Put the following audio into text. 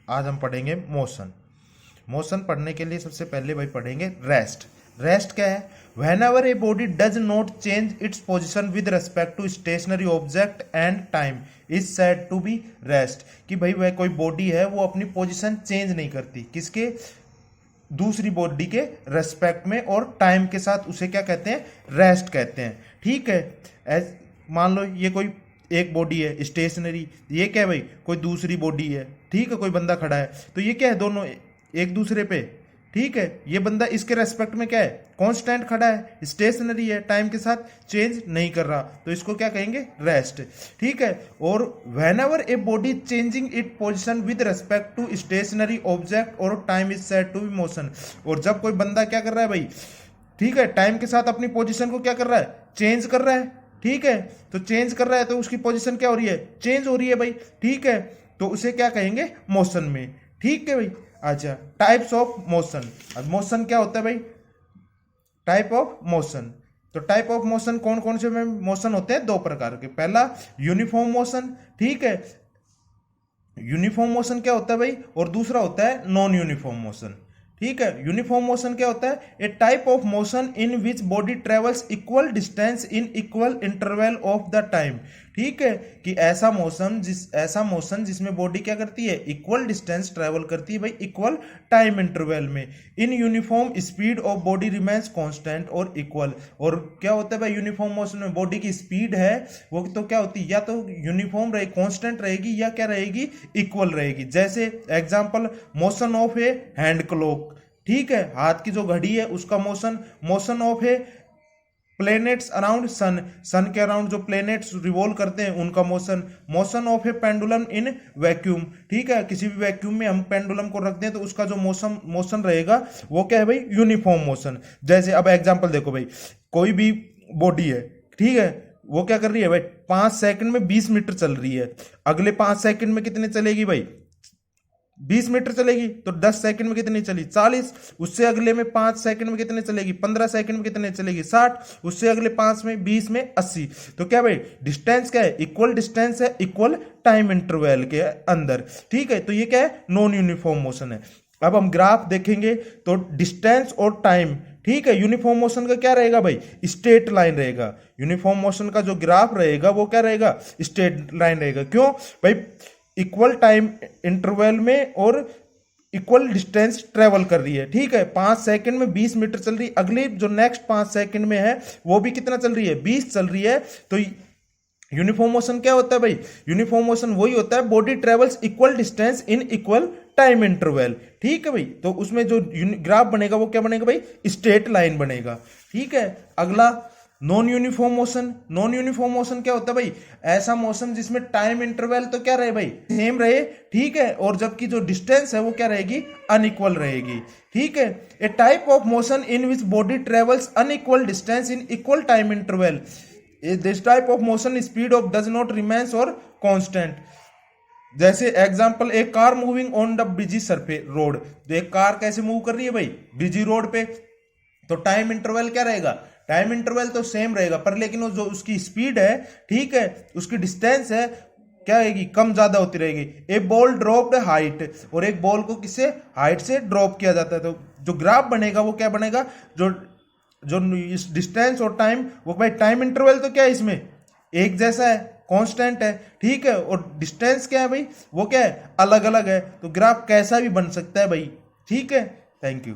आज हम पढ़ेंगे मोशन। मोशन पढ़ने के लिए सबसे पहले भाई पढ़ेंगे रेस्ट। रेस्ट क्या है? Whenever a body does not change its position with respect to stationary object and time is said to be rest. कि भाई वह कोई बॉडी है वो अपनी पोजिशन चेंज नहीं करती, किसके? दूसरी बॉडी के रेस्पेक्ट में और टाइम के साथ, उसे क्या कहते हैं? रेस्ट कहते हैं। ठीक है, मान लो ये कोई एक बॉडी है स्टेशनरी, ये क्या है भाई? कोई दूसरी बॉडी है। ठीक है, कोई बंदा खड़ा है, तो ये क्या है? दोनों एक दूसरे पे। ठीक है, ये बंदा इसके रेस्पेक्ट में क्या है? कांस्टेंट खड़ा है, स्टेशनरी है, टाइम के साथ चेंज नहीं कर रहा, तो इसको क्या कहेंगे? रेस्ट। ठीक है, और when a body changing it position with respect to stationary object और time is said to be motion. और जब कोई बंदा क्या कर रहा है भाई? ठीक है, टाइम के साथ अपनी पोजिशन को क्या कर रहा है? चेंज कर रहा है। ठीक है, तो चेंज कर रहा है तो उसकी पोजीशन क्या हो रही है? चेंज हो रही है भाई। ठीक है, तो उसे क्या कहेंगे? मोशन में। ठीक है भाई। अच्छा, टाइप्स ऑफ मोशन। अब मोशन क्या होता है भाई? Type of motion. तो टाइप ऑफ मोशन कौन कौन से मोशन होते हैं? दो प्रकार के। पहला यूनिफॉर्म मोशन। ठीक है, यूनिफॉर्म मोशन क्या होता है भाई? और दूसरा होता है नॉन यूनिफॉर्म मोशन। ठीक है, यूनिफॉर्म मोशन क्या होता है? A type of motion in which body travels equal distance in equal interval of the time. ठीक है, कि ऐसा मोशन जिसमें बॉडी क्या करती है? इक्वल डिस्टेंस ट्रेवल करती है भाई, इक्वल टाइम इंटरवल में। In uniform speed of body remains constant और इक्वल। और क्या होता है भाई यूनिफॉर्म मोशन में? बॉडी की स्पीड है वो तो क्या होती है? या तो यूनिफॉर्म रहेगी, कांस्टेंट रहेगी, या क्या रहेगी? इक्वल रहेगी। जैसे example, motion of a hand clock. ठीक है, हाथ की जो घड़ी है उसका motion. Motion of a planets around sun, sun के अराउंड जो प्लेनेट्स रिवॉल्व करते हैं उनका motion. Motion of a pendulum in vacuum. ठीक है, किसी भी वैक्यूम में हम पेंडुलम को रख दें तो उसका जो मोशन रहेगा वो क्या है भाई? Uniform motion. जैसे अब एग्जांपल देखो भाई, कोई भी बॉडी है, ठीक है, वो क्या कर रही है भाई? 5 सेकंड में 20 मीटर चल रही है। अगले 5 सेकंड में कितने चलेगी भाई? 20 मीटर चलेगी। तो 10 सेकंड में कितनी चली? 40। उससे अगले में 5 सेकंड में कितने चलेगी? 15 सेकंड में कितने चलेगी? 60। उससे अगले 5 में 20 में 80। तो क्या भाई डिस्टेंस क्या है? इक्वल डिस्टेंस है, इक्वल टाइम इंटरवल के अंदर। ठीक है, तो ये क्या है? नॉन यूनिफॉर्म मोशन है। अब हम ग्राफ देखेंगे तो डिस्टेंस और टाइम, ठीक है, यूनिफॉर्म मोशन का क्या रहेगा भाई? स्ट्रेट लाइन रहेगा। यूनिफॉर्म मोशन का जो ग्राफ रहेगा वो क्या रहेगा? स्ट्रेट लाइन रहेगा। क्यों भाई? इक्वल टाइम इंटरवल में और इक्वल डिस्टेंस ट्रेवल कर रही है। ठीक है, 5 सेकंड में 20 मीटर चल रही है, अगली जो नेक्स्ट 5 सेकंड में है वो भी कितना चल रही है? 20 चल रही है। तो यूनिफॉर्म मोशन क्या होता है भाई? यूनिफॉर्म मोशन वही होता है body travels equal distance in equal time interval. ठीक है भाई, तो उसमें जो ग्राफ बनेगा वो क्या बनेगा भाई? स्ट्रेट लाइन बनेगा। ठीक है, अगला non uniform motion. Non uniform motion क्या होता है भाई? ऐसा मोशन जिसमें टाइम इंटरवल तो क्या रहे भाई? सेम रहे। ठीक है, और जबकि जो डिस्टेंस है वो क्या रहेगी? अनइक्वल रहेगी। ठीक है, a type of motion in which body travels unequal distance in equal time interval. This type of motion speed of does not remains और कांस्टेंट। जैसे एग्जांपल, एक car moving on the busy surface road. तो एक car कैसे move कर रही है भाई? बिजी रोड पे। तो टाइम इंटरवल क्या रहेगा? टाइम इंटरवल तो सेम रहेगा, पर लेकिन वो जो उसकी स्पीड है, ठीक है, उसकी डिस्टेंस है, क्या रहेगी? कम ज्यादा होती रहेगी। ए बॉल ड्रॉप्ड हाइट, और एक बॉल को किससे? हाइट से ड्रॉप किया जाता है। तो जो ग्राफ बनेगा वो क्या बनेगा? जो जो डिस्टेंस और टाइम, वो भाई टाइम इंटरवल तो क्या है इसमें? एक जैसा है, कांस्टेंट है। ठीक है, और डिस्टेंस क्या है भाई? वो क्या है? अलग अलग है। तो ग्राफ कैसा भी बन सकता है भाई। ठीक है, थैंक यू।